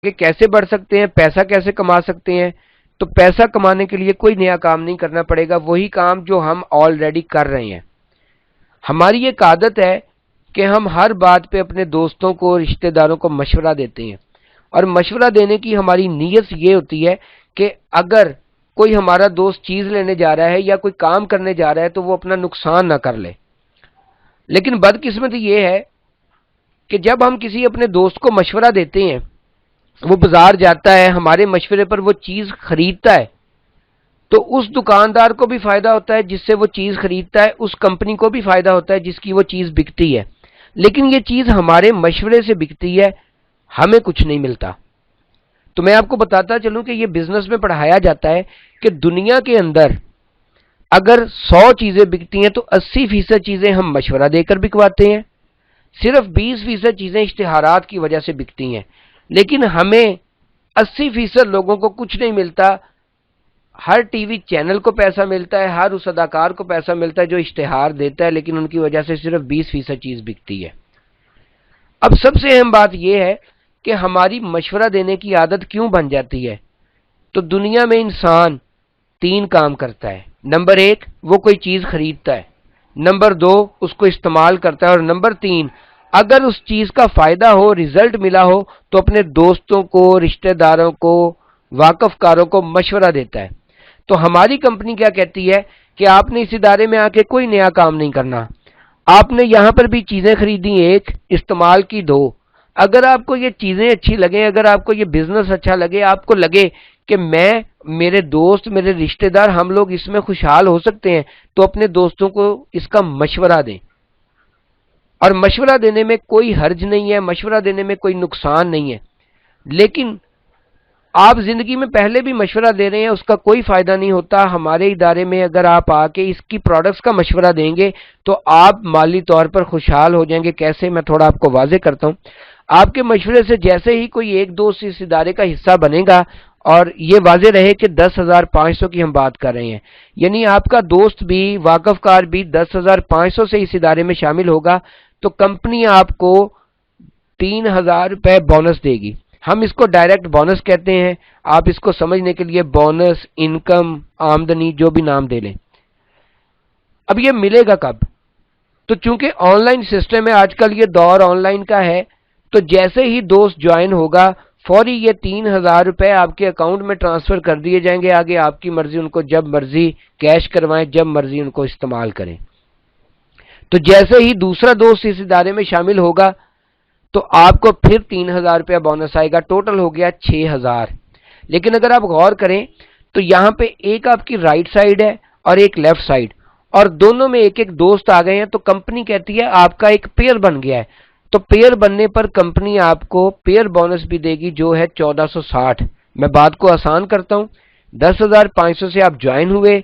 کہ کیسے بڑھ سکتے ہیں, پیسہ کیسے کما سکتے ہیں. تو پیسہ کمانے کے لیے کوئی نیا کام نہیں کرنا پڑے گا, وہی کام جو ہم آلریڈی کر رہے ہیں. ہماری ایک عادت ہے کہ ہم ہر بات پہ اپنے دوستوں کو, رشتہ داروں کو مشورہ دیتے ہیں, اور مشورہ دینے کی ہماری نیت یہ ہوتی ہے کہ اگر کوئی ہمارا دوست چیز لینے جا رہا ہے یا کوئی کام کرنے جا رہا ہے تو وہ اپنا نقصان نہ کر لے. لیکن بدقسمتی یہ ہے کہ جب ہم کسی اپنے دوست کو مشورہ دیتے ہیں, وہ بازار جاتا ہے, ہمارے مشورے پر وہ چیز خریدتا ہے, تو اس دکاندار کو بھی فائدہ ہوتا ہے جس سے وہ چیز خریدتا ہے, اس کمپنی کو بھی فائدہ ہوتا ہے جس کی وہ چیز بکتی ہے. لیکن یہ چیز ہمارے مشورے سے بکتی ہے, ہمیں کچھ نہیں ملتا. تو میں آپ کو بتاتا چلوں کہ یہ بزنس میں پڑھایا جاتا ہے کہ دنیا کے اندر اگر 100 چیزیں بکتی ہیں تو 80% چیزیں ہم مشورہ دے کر بکواتے ہیں, صرف 20% چیزیں اشتہارات کی وجہ سے بکتی ہیں. لیکن ہمیں 80% لوگوں کو کچھ نہیں ملتا. ہر ٹی وی چینل کو پیسہ ملتا ہے, ہر اس اداکار کو پیسہ ملتا ہے جو اشتہار دیتا ہے, لیکن ان کی وجہ سے صرف 20% چیز بکتی ہے. اب سب سے اہم بات یہ ہے کہ ہماری مشورہ دینے کی عادت کیوں بن جاتی ہے. تو دنیا میں انسان 3 کام کرتا ہے. نمبر 1, وہ کوئی چیز خریدتا ہے. نمبر 2, اس کو استعمال کرتا ہے. اور نمبر 3, اگر اس چیز کا فائدہ ہو, رزلٹ ملا ہو, تو اپنے دوستوں کو, رشتہ داروں کو, واقف کاروں کو مشورہ دیتا ہے. تو ہماری کمپنی کیا کہتی ہے کہ آپ نے اس ادارے میں آ کے کوئی نیا کام نہیں کرنا. آپ نے یہاں پر بھی چیزیں خریدی 1, استعمال کی 2. اگر آپ کو یہ چیزیں اچھی لگیں, اگر آپ کو یہ بزنس اچھا لگے, آپ کو لگے کہ میں, میرے دوست, میرے رشتہ دار, ہم لوگ اس میں خوشحال ہو سکتے ہیں, تو اپنے دوستوں کو اس کا مشورہ دیں. اور مشورہ دینے میں کوئی حرج نہیں ہے, مشورہ دینے میں کوئی نقصان نہیں ہے. لیکن آپ زندگی میں پہلے بھی مشورہ دے رہے ہیں, اس کا کوئی فائدہ نہیں ہوتا. ہمارے ادارے میں اگر آپ آ کے اس کی پروڈکٹس کا مشورہ دیں گے تو آپ مالی طور پر خوشحال ہو جائیں گے. کیسے, میں تھوڑا آپ کو واضح کرتا ہوں. آپ کے مشورے سے جیسے ہی کوئی ایک دوست اس ادارے کا حصہ بنے گا, اور یہ واضح رہے کہ 10,500 کی ہم بات کر رہے ہیں, یعنی آپ کا دوست بھی, واقف کار بھی 10,500 سے اس ادارے میں شامل ہوگا, تو کمپنی آپ کو 3,000 روپے بونس دے گی. ہم اس کو ڈائریکٹ بونس کہتے ہیں. آپ اس کو سمجھنے کے لیے بونس, انکم, آمدنی, جو بھی نام دے لیں. اب یہ ملے گا کب؟ تو چونکہ آن لائن سسٹم ہے, آج کل یہ دور آن لائن کا ہے, تو جیسے ہی دوست جوائن ہوگا فوری یہ 3,000 روپے آپ کے اکاؤنٹ میں ٹرانسفر کر دیے جائیں گے. آگے آپ کی مرضی, ان کو جب مرضی کیش کروائیں, جب مرضی ان کو استعمال کریں. تو جیسے ہی دوسرا دوست اس ادارے میں شامل ہوگا تو آپ کو پھر 3,000 روپیہ بونس آئے گا. ٹوٹل ہو گیا 6,000. لیکن اگر آپ غور کریں تو یہاں پہ ایک آپ کی رائٹ سائڈ ہے اور ایک لیفٹ سائڈ, اور دونوں میں ایک ایک دوست آ گئے ہیں. تو کمپنی کہتی ہے آپ کا ایک پیئر بن گیا ہے. تو پیئر بننے پر کمپنی آپ کو پیئر بونس بھی دے گی, جو ہے 1460. میں بات کو آسان کرتا ہوں. 10,500 سے آپ جوائن ہوئے,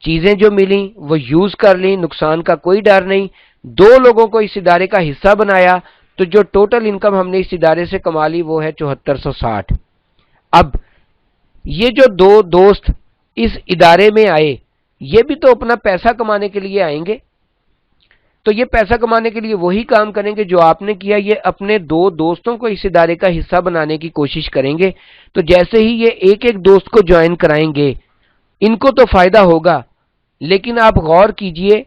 چیزیں جو ملیں وہ یوز کر لیں, نقصان کا کوئی ڈر نہیں. 2 لوگوں کو اس ادارے کا حصہ بنایا, تو جو ٹوٹل انکم ہم نے اس ادارے سے کما لی وہ ہے 7460. اب یہ جو 2 دوست اس ادارے میں آئے, یہ بھی تو اپنا پیسہ کمانے کے لیے آئیں گے. تو یہ پیسہ کمانے کے لیے وہی کام کریں گے جو آپ نے کیا. یہ اپنے 2 دوستوں کو اس ادارے کا حصہ بنانے کی کوشش کریں گے. تو جیسے ہی یہ ایک ایک دوست کو جوائن کرائیں گے, ان کو تو فائدہ ہوگا, لیکن آپ غور کیجئے,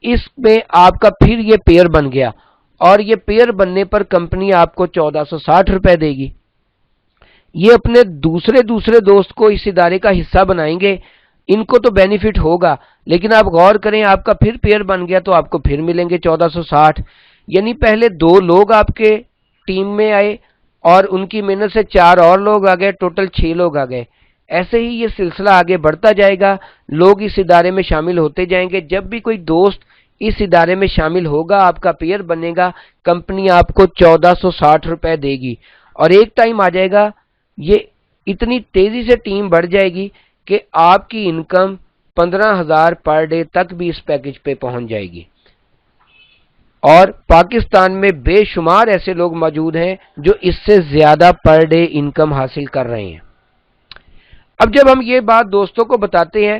اس میں آپ کا پھر یہ پیئر بن گیا, اور یہ پیئر بننے پر کمپنی آپ کو 1460 روپے دے گی. یہ اپنے دوسرے دوست کو اس ادارے کا حصہ بنائیں گے, ان کو تو بینیفٹ ہوگا, لیکن آپ غور کریں, آپ کا پھر پیئر بن گیا تو آپ کو پھر ملیں گے 1460. یعنی پہلے 2 لوگ آپ کے ٹیم میں آئے, اور ان کی محنت سے 4 اور لوگ آ گئے, ٹوٹل 6 لوگ آ گئے. ایسے ہی یہ سلسلہ آگے بڑھتا جائے گا, لوگ اس ادارے میں شامل ہوتے جائیں گے. جب بھی کوئی دوست اس ادارے میں شامل ہوگا, آپ کا پیئر بنے گا, کمپنی آپ کو 1460 روپے دے گی. اور ایک ٹائم آ جائے گا, یہ اتنی تیزی سے ٹیم بڑھ جائے گی کہ آپ کی انکم 15,000 پر ڈے تک بھی اس پیکج پہ پہنچ جائے گی. اور پاکستان میں بے شمار ایسے لوگ موجود ہیں جو اس سے زیادہ پر ڈے انکم حاصل کر رہے ہیں. اب جب ہم یہ بات دوستوں کو بتاتے ہیں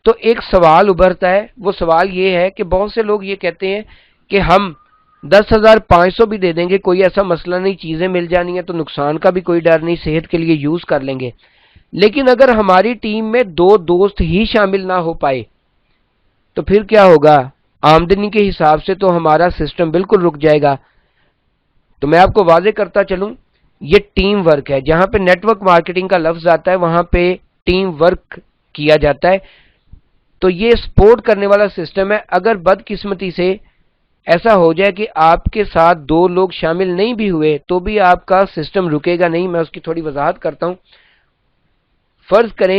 تو ایک سوال ابھرتا ہے. وہ سوال یہ ہے کہ بہت سے لوگ یہ کہتے ہیں کہ ہم 10,500 بھی دے دیں گے، کوئی ایسا مسئلہ نہیں، چیزیں مل جانی ہیں تو نقصان کا بھی کوئی ڈر نہیں، صحت کے لیے یوز کر لیں گے۔ لیکن اگر ہماری ٹیم میں 2 دوست ہی شامل نہ ہو پائے تو پھر کیا ہوگا؟ آمدنی کے حساب سے تو ہمارا سسٹم بالکل رک جائے گا۔ تو میں آپ کو واضح کرتا چلوں، یہ ٹیم ورک ہے، جہاں پہ نیٹ ورک مارکیٹنگ کا لفظ آتا ہے وہاں پہ ٹیم ورک کیا جاتا ہے۔ تو یہ سپورٹ کرنے والا سسٹم ہے۔ اگر بدقسمتی سے ایسا ہو جائے کہ آپ کے ساتھ 2 لوگ شامل نہیں بھی ہوئے تو بھی آپ کا سسٹم رکے گا نہیں۔ میں اس کی تھوڑی وضاحت کرتا ہوں۔ فرض کریں